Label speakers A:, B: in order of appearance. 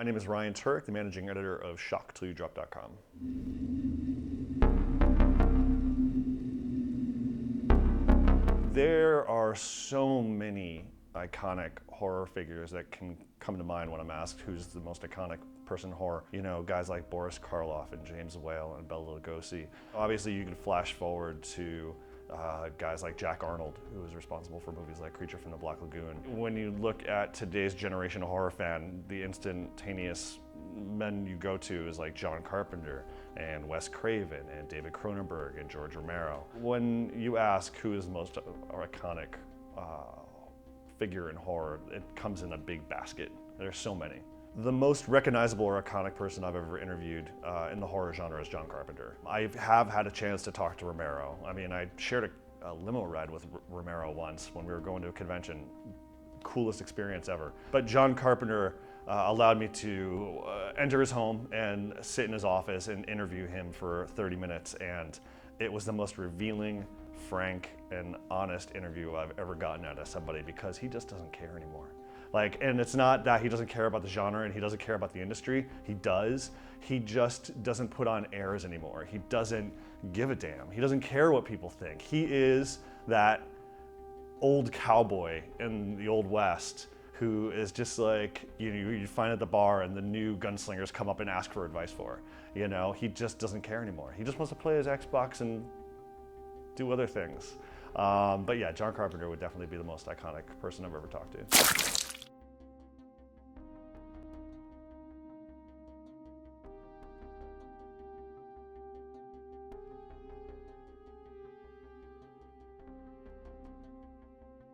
A: My name is Ryan Turek, the managing editor of ShockTillYouDrop.com. There are so many iconic horror figures that can come to mind when I'm asked who's the most iconic person in horror. You know, guys like Boris Karloff and James Whale and Bela Lugosi. Obviously, you could flash forward to guys like Jack Arnold, who was responsible for movies like Creature from the Black Lagoon. When you look at today's generation of horror fan, the instantaneous men you go to is like John Carpenter and Wes Craven and David Cronenberg and George Romero. When you ask who is the most iconic figure in horror, it comes in a big basket. There's so many. The most recognizable or iconic person I've ever interviewed in the horror genre is John Carpenter. I have had a chance to talk to Romero. I mean, I shared a limo ride with Romero once when we were going to a convention. Coolest experience ever. But John Carpenter allowed me to enter his home and sit in his office and interview him for 30 minutes, and it was the most revealing, frank, and honest interview I've ever gotten out of somebody, because he just doesn't care anymore. And it's not that he doesn't care about the genre and he doesn't care about the industry. He does. He just doesn't put on airs anymore. He doesn't give a damn. He doesn't care what people think. He is that old cowboy in the Old West who is just like, you find at the bar and the new gunslingers come up and ask for advice for. You know, he just doesn't care anymore. He just wants to play his Xbox and do other things. But yeah, John Carpenter would definitely be the most iconic person I've ever talked to.